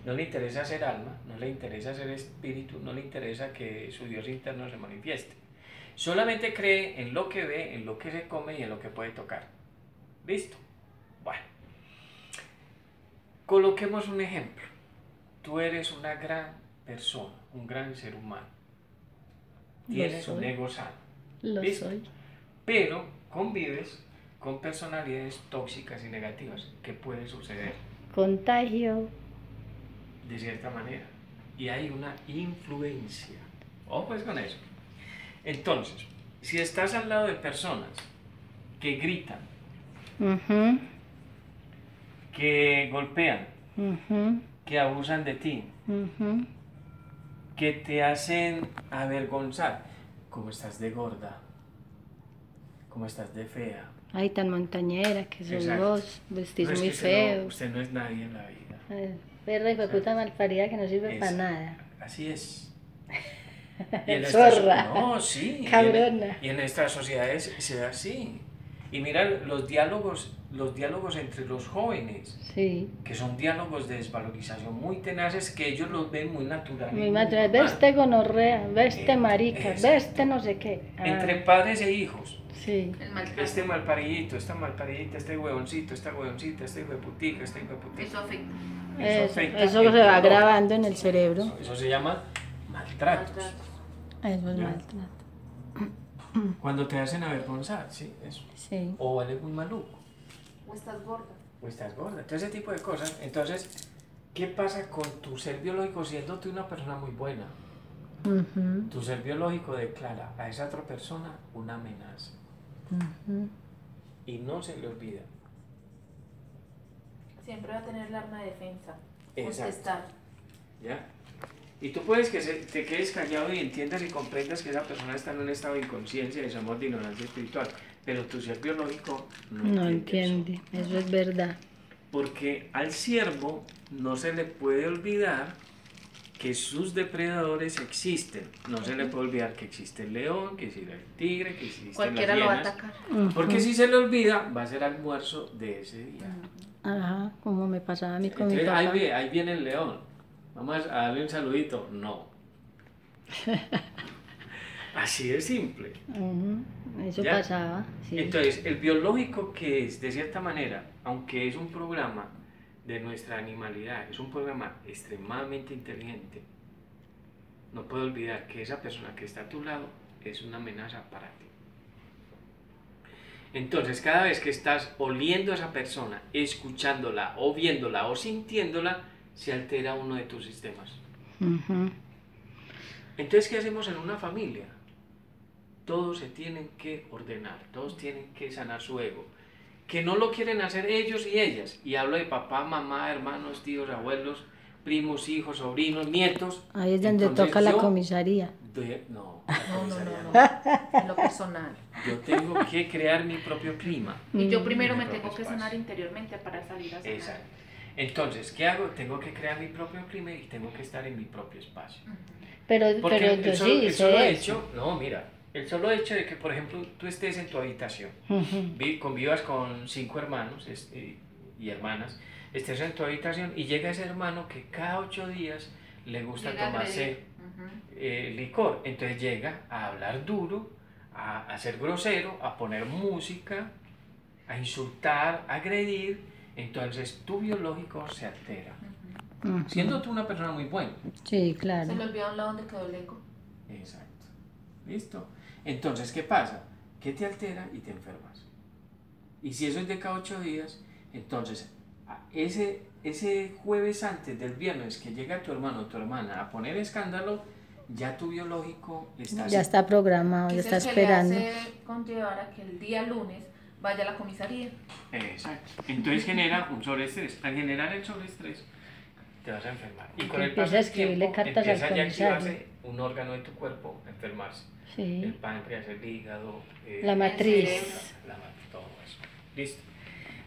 No le interesa ser alma, no le interesa ser espíritu, no le interesa que su Dios interno se manifieste. Solamente cree en lo que ve, en lo que se come y en lo que puede tocar. ¿Listo? Bueno. Coloquemos un ejemplo. Tú eres una gran persona, un gran ser humano. Tienes un ego sano. Lo ¿Listo? soy. Pero convives con personalidades tóxicas y negativas. ¿Qué puede suceder? Contagio. De cierta manera. Y hay una influencia. Ojo pues con eso. Entonces, si estás al lado de personas que gritan, que golpean, que abusan de ti, que te hacen avergonzar, como estás de gorda, como estás de fea. Ay, tan montañera que sos Exacto. vos, vestís No, es muy que feo. usted no es nadie en la vida. Perra y puta malparida que no sirve para nada. Así es. Zorra. No, sí. Cabrona. Y en estas sociedades se da así. Y mira los diálogos entre los jóvenes, Sí. que son diálogos de desvalorización muy tenaces, que ellos los ven muy naturales. Mi madre, veste gonorrea, veste marica, veste no sé qué. Entre padres e hijos. Sí. Este malparidito, esta malparidita, este huevoncito, esta huevoncita, este hijueputica, este hijueputica. Eso afecta. Eso se va grabando en el cerebro. Eso se llama maltratos. Eso es ¿Ya? maltrato. Cuando te hacen avergonzar, ¿sí? Eso. Sí. O eres muy maluco. O estás gorda. O estás gorda. Todo ese tipo de cosas. Entonces, ¿qué pasa con tu ser biológico siendo tú una persona muy buena? Tu ser biológico declara a esa otra persona una amenaza. Y no se le olvida. Siempre va a tener el arma de defensa. Exacto. Contestar. ¿Ya? Y tú puedes que te quedes callado y entiendas y comprendas que esa persona está en un estado de inconsciencia y somos de ignorancia espiritual, pero tu ser biológico no entiende. Eso es verdad. Porque al ciervo no se le puede olvidar que sus depredadores existen. No se le puede olvidar que existe el león, que existe el tigre, que existen Cualquiera las lo va a hienas. atacar. Porque si se le olvida, va a ser almuerzo de ese día. Ajá, como me pasaba a mí con mi Entonces, papá. ahí viene el león. Vamos a darle un saludito. No. Así de simple. Eso ¿Ya? pasaba. Sí. Entonces, el biológico, que es, de cierta manera, aunque es un programa de nuestra animalidad, es un programa extremadamente inteligente, no puede olvidar que esa persona que está a tu lado es una amenaza para ti. Entonces, cada vez que estás oliendo a esa persona, escuchándola o viéndola o sintiéndola, se altera uno de tus sistemas. Entonces, ¿qué hacemos en una familia? Todos se tienen que ordenar, todos tienen que sanar su ego. Que no lo quieren hacer ellos y ellas. Y hablo de papá, mamá, hermanos, tíos, abuelos, primos, hijos, sobrinos, nietos. Ahí es donde Entonces, toca la yo comisaría. No, la comisaría No. En lo personal. Yo tengo que crear mi propio clima. Y yo primero Mi me propio tengo que espacio. sanar interiormente para salir a sanar. Exacto. Entonces, ¿qué hago? Tengo que crear mi propio clima y tengo que estar en mi propio espacio. Pero Porque yo sí el solo hice hecho, eso. no, mira, el solo hecho de que, por ejemplo, tú estés en tu habitación, convivas con 5 hermanos y hermanas, estés en tu habitación y llega ese hermano que cada 8 días le gusta Llega a tomarse licor. Entonces llega a hablar duro, a ser grosero, a poner música, a insultar, a agredir. Entonces tu biológico se altera. Siendo tú una persona muy buena. Sí, claro. Se le olvidó a un lado donde quedó el ego. Exacto. ¿Listo? Entonces, ¿qué pasa? Que te altera y te enfermas. Y si eso es de cada 8 días, entonces ese jueves antes del viernes que llega tu hermano o tu hermana a poner escándalo, ya tu biológico está así. Ya está programado, ya Es está el que esperando. le hace conllevar a que el día lunes vaya a la comisaría. Exacto. Entonces genera un sobreestrés. Al generar el sobreestrés, te vas a enfermar. Y con el Empieza paso a del escribirle tiempo, cartas al empieza ya a comisario. activarse un órgano de tu cuerpo a enfermarse. Sí. El páncreas, el hígado, La el matriz. cerebro. todo eso. Listo.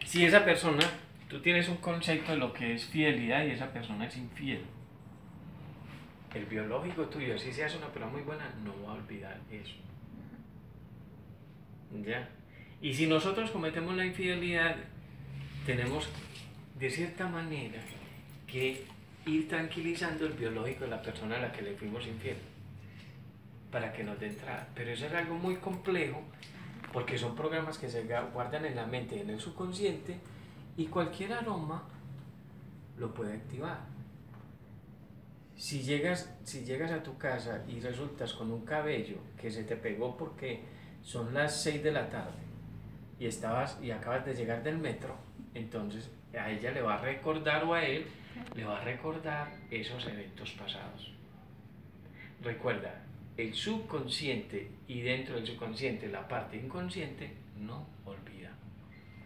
Si esa persona, tú tienes un concepto de lo que es fidelidad y esa persona es infiel, el biológico tuyo, si seas una persona muy buena, no va a olvidar eso. ¿Ya? Y si nosotros cometemos la infidelidad, tenemos de cierta manera que ir tranquilizando el biológico de la persona a la que le fuimos infiel, para que nos dé entrada. Pero eso es algo muy complejo, porque son programas que se guardan en la mente y en el subconsciente, y cualquier aroma lo puede activar. Si llegas a tu casa y resultas con un cabello que se te pegó porque son las 6 de la tarde y acabas de llegar del metro, entonces a ella le va a recordar, o a él le va a recordar esos eventos pasados. Recuerda, el subconsciente, y dentro del subconsciente la parte inconsciente, no olvida.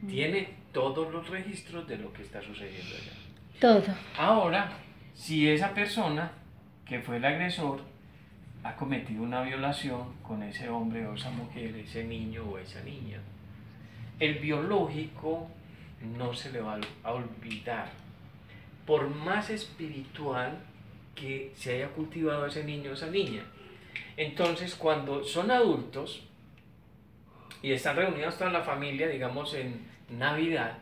Tiene todos los registros de lo que está sucediendo allá. Todo. Ahora, si esa persona que fue el agresor ha cometido una violación con ese hombre o esa mujer, ese niño o esa niña, el biológico no se le va a olvidar. Por más espiritual que se haya cultivado ese niño o esa niña. Entonces, cuando son adultos y están reunidos toda la familia, digamos en Navidad,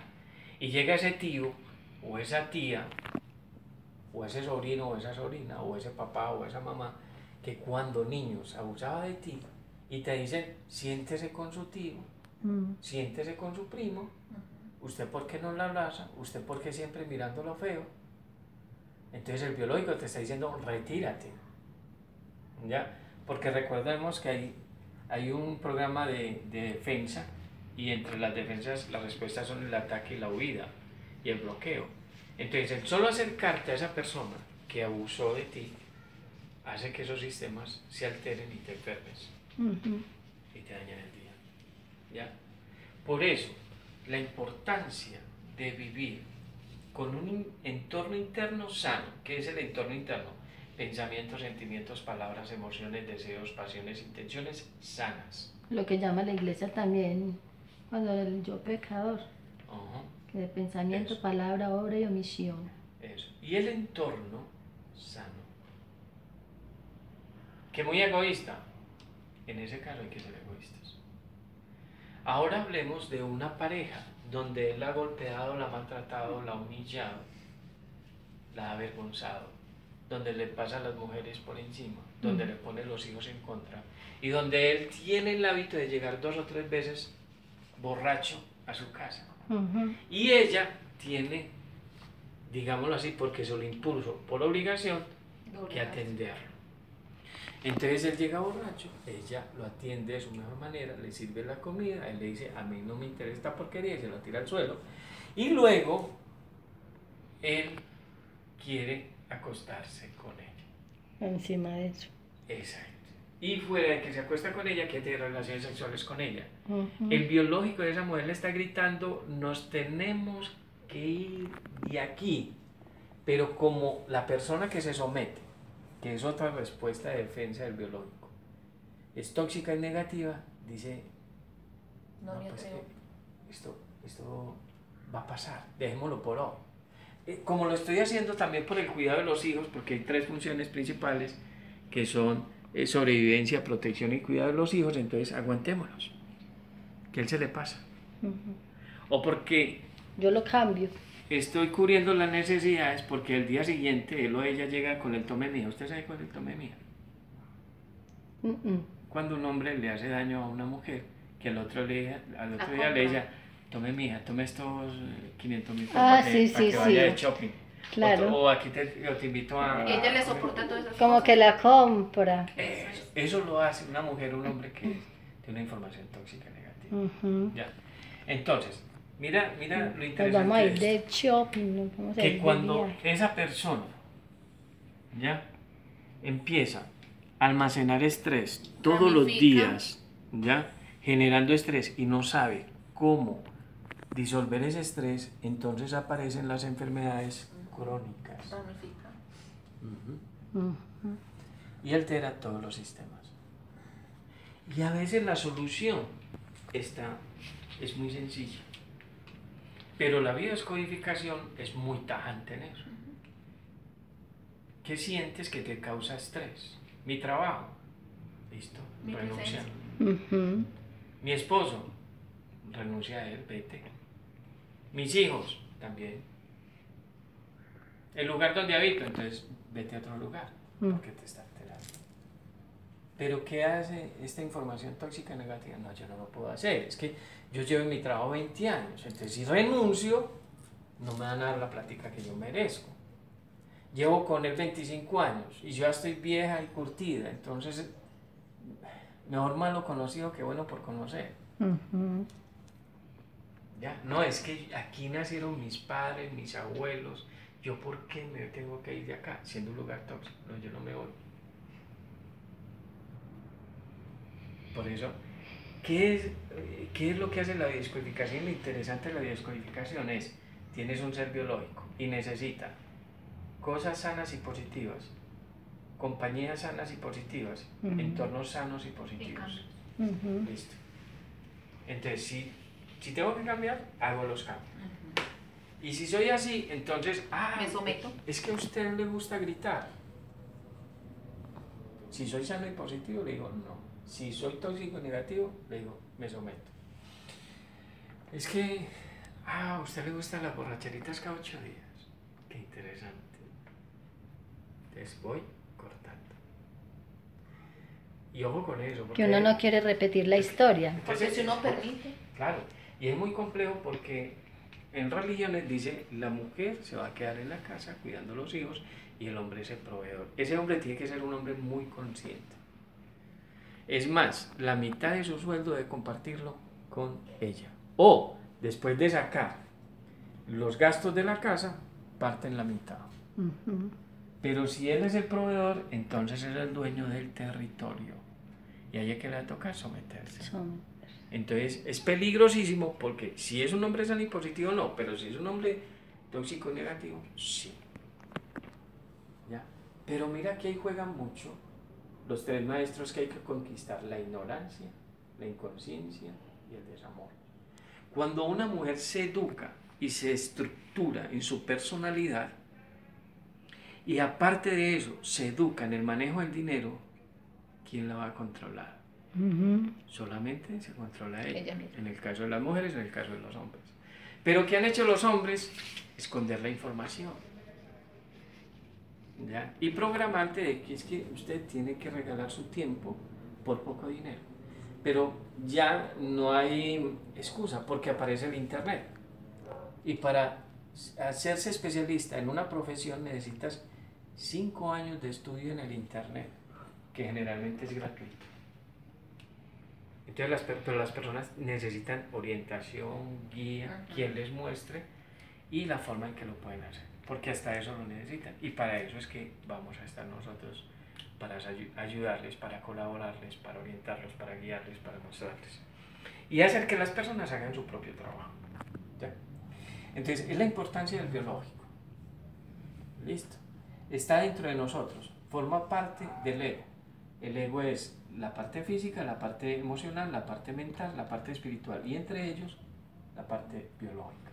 y llega ese tío o esa tía, o ese sobrino o esa sobrina, o ese papá o esa mamá, que cuando niños abusaba de ti y te dicen, siéntese con su tío, siéntese con su primo, ¿usted por qué no la abraza? ¿Usted por qué siempre mirando lo feo? Entonces el biológico te está diciendo, retírate. ¿Ya? Porque recordemos que hay un programa de defensa, y entre las defensas las respuestas son el ataque y la huida y el bloqueo. Entonces el solo acercarte a esa persona que abusó de ti hace que esos sistemas se alteren y te enfermes y te dañan el día. ¿Ya? Por eso la importancia de vivir con un entorno interno sano. ¿Qué es el entorno interno? Pensamientos, sentimientos, palabras, emociones, deseos, pasiones, intenciones sanas. Lo que llama la iglesia también, cuando el yo pecador, que de pensamiento, Eso. palabra, obra y omisión. Eso. Y el entorno sano. ¿Que muy egoísta? En ese caso hay que ser egoístas. Ahora hablemos de una pareja donde él la ha golpeado, la ha maltratado, la ha humillado, la ha avergonzado, donde le pasa a las mujeres por encima, donde le pone los hijos en contra, y donde él tiene el hábito de llegar 2 o 3 veces borracho a su casa. Y ella tiene, digámoslo así, porque se lo impuso por obligación, que atenderlo. Entonces él llega borracho, ella lo atiende de su mejor manera, le sirve la comida, él le dice, a mí no me interesa esta porquería, y se lo tira al suelo. Y luego él quiere acostarse con ella. Encima de eso. Exacto. Y fuera de que se acuesta con ella, quiere tener relaciones sexuales con ella. El biológico de esa mujer le está gritando, nos tenemos que ir de aquí. Pero como la persona que se somete, que es otra respuesta de defensa del biológico, es tóxica y negativa, dice, No me pues, atrevo. esto va a pasar, dejémoslo por hoy. Como lo estoy haciendo también por el cuidado de los hijos, porque hay 3 funciones principales que son sobrevivencia, protección y cuidado de los hijos, entonces aguantémonos, que él se le pasa. O porque Yo lo cambio. estoy cubriendo las necesidades, porque el día siguiente él o ella llega con el tome mía. ¿Usted sabe cuál es el tome mía? Cuando un hombre le hace daño a una mujer, que al otro día le dice, tome mía, tome estos 500.000 para que vaya de shopping. Claro. O aquí te invito a... Ella le soporta todas esas Como cosas. que la compra. Eso lo hace una mujer o un hombre que tiene una información tóxica negativa. ¿Ya? Entonces, mira lo Nos interesante vamos a ir de de shopping, nos vamos a ir que de cuando viaje. esa persona ya empieza a almacenar estrés todos los Ramifica. días, ya generando estrés y no sabe cómo disolver ese estrés, entonces aparecen las enfermedades crónicas. Ramifica. Ujú. Y altera todos los sistemas. Y a veces la solución es muy sencilla. Pero la biodescodificación es muy tajante en eso. ¿Qué sientes que te causa estrés? Mi trabajo. Listo, Mi renuncia. presencia. Ujú. Mi esposo, renuncia a él, vete. Mis hijos, también. El lugar donde habito, entonces vete a otro lugar, porque te está alterando. Pero ¿qué hace esta información tóxica negativa? No, yo no lo puedo hacer. Es que yo llevo en mi trabajo 20 años, entonces si renuncio, no me van a dar la plática que yo merezco. Llevo con él 25 años y yo ya estoy vieja y curtida, entonces mejor malo conocido que bueno por conocer. Ujú. ¿Ya? No, es que aquí nacieron mis padres, mis abuelos, yo por qué me tengo que ir de acá, siendo un lugar tóxico. No, yo no me voy. Por eso, ¿qué es lo que hace la biodescodificación? Lo interesante de la biodescodificación es, tienes un ser biológico y necesita cosas sanas y positivas, compañías sanas y positivas, entornos sanos y positivos. Ujú. Listo. Entonces, si tengo que cambiar, hago los cambios. Y si soy así, entonces, Me someto. es que a usted le gusta gritar. Si soy sano y positivo, le digo no. Si soy tóxico y negativo, le digo, me someto. Es que, a usted le gustan las borracheritas cada 8 días. Qué interesante. Entonces voy cortando. Y ojo con eso. Que uno no quiere repetir la historia. Porque si uno permite. Claro, y es muy complejo porque en religiones dice la mujer se va a quedar en la casa cuidando a los hijos y el hombre es el proveedor. Ese hombre tiene que ser un hombre muy consciente. Es más, la mitad de su sueldo debe compartirlo con ella. O, después de sacar los gastos de la casa, parten la mitad. Ujú. Pero si él es el proveedor, entonces es el dueño del territorio. Y a ella que le va a tocar someterse. Entonces es peligrosísimo porque si es un hombre sano y positivo, no. Pero si es un hombre tóxico y negativo, sí. ¿Ya? Pero mira que ahí juegan mucho los 3 maestros que hay que conquistar: la ignorancia, la inconsciencia y el desamor. Cuando una mujer se educa y se estructura en su personalidad y aparte de eso se educa en el manejo del dinero, ¿quién la va a controlar? Ujú. Solamente se controla Ella ella, misma. en el caso de las mujeres, en el caso de los hombres. Pero ¿qué han hecho los hombres? Esconder la información. ¿Ya? Y programarte de que es que usted tiene que regalar su tiempo por poco dinero. Pero ya no hay excusa porque aparece el internet. Y para hacerse especialista en una profesión necesitas 5 años de estudio en el internet, que generalmente es gratuito. Entonces pero las personas necesitan orientación, guía, quien les muestre y la forma en que lo pueden hacer, porque hasta eso lo necesitan. Y para eso es que vamos a estar nosotros, para ayudarles, para colaborarles, para orientarlos, para guiarles, para mostrarles. Y hacer que las personas hagan su propio trabajo. ¿Ya? Entonces, es la importancia del biológico. Listo. Está dentro de nosotros, forma parte del ego. El ego es la parte física, la parte emocional, la parte mental, la parte espiritual y entre ellos la parte biológica.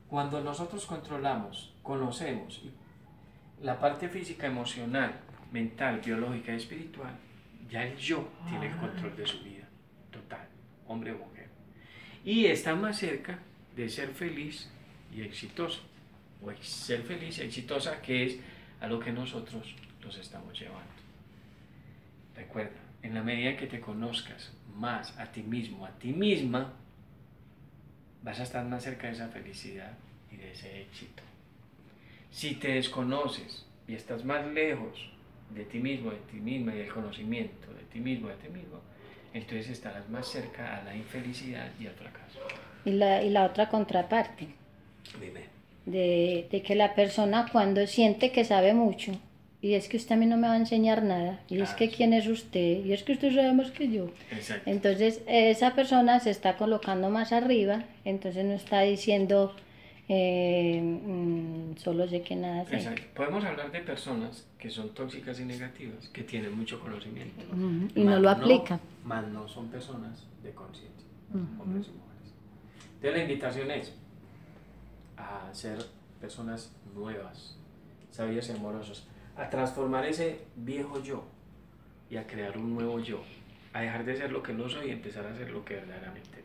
Cuando nosotros controlamos, conocemos la parte física, emocional, mental, biológica y espiritual, ya el yo tiene el control de su vida total, hombre o mujer. Y está más cerca de ser feliz y exitoso, o ser feliz y exitosa, que es a lo que nosotros nos estamos llevando. Recuerda, en la medida que te conozcas más a ti mismo, a ti misma, vas a estar más cerca de esa felicidad y de ese éxito. Si te desconoces y estás más lejos de ti mismo, de ti misma y del conocimiento de ti mismo, entonces estarás más cerca a la infelicidad y al fracaso. y la otra contraparte, Dime. de que la persona cuando siente que sabe mucho, y es que usted a mí no me va a enseñar nada, y es que Claro. quién es usted, y es que usted sabe más que yo. Exacto. Entonces esa persona se está colocando más arriba, entonces no está diciendo solo sé que nada sé. Exacto. Podemos hablar de personas que son tóxicas y negativas, que tienen mucho conocimiento. Y no lo aplica. Más no son personas de conciencia, hombres y mujeres. Entonces la invitación es a ser personas nuevas, sabias y amorosos, a transformar ese viejo yo y a crear un nuevo yo, a dejar de ser lo que no soy y empezar a ser lo que verdaderamente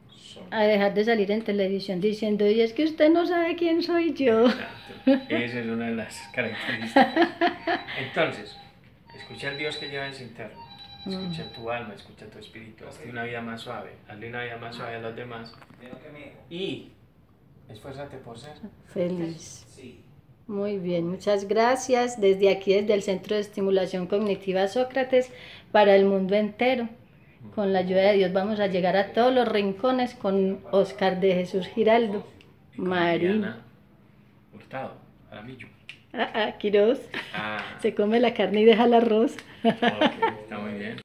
soy. A dejar de salir en televisión diciendo, y es que usted no sabe quién soy yo. Exacto. Esa es una de las características. Entonces, escucha al Dios que llevas interno, escucha tu alma, escucha tu espíritu, hazte una vida más suave, hazle una vida más suave a los demás y esfuérzate por ser Feliz. Sí. Muy bien, muchas gracias. Desde aquí, desde el Centro de Estimulación Cognitiva Sócrates, para el mundo entero. Con la ayuda de Dios vamos a llegar a todos los rincones con Oscar de Jesús Giraldo, Marín. Mariana Hurtado, Aramillo. Quiroz. Ah, Se come la carne y deja el arroz. ok, está muy bien.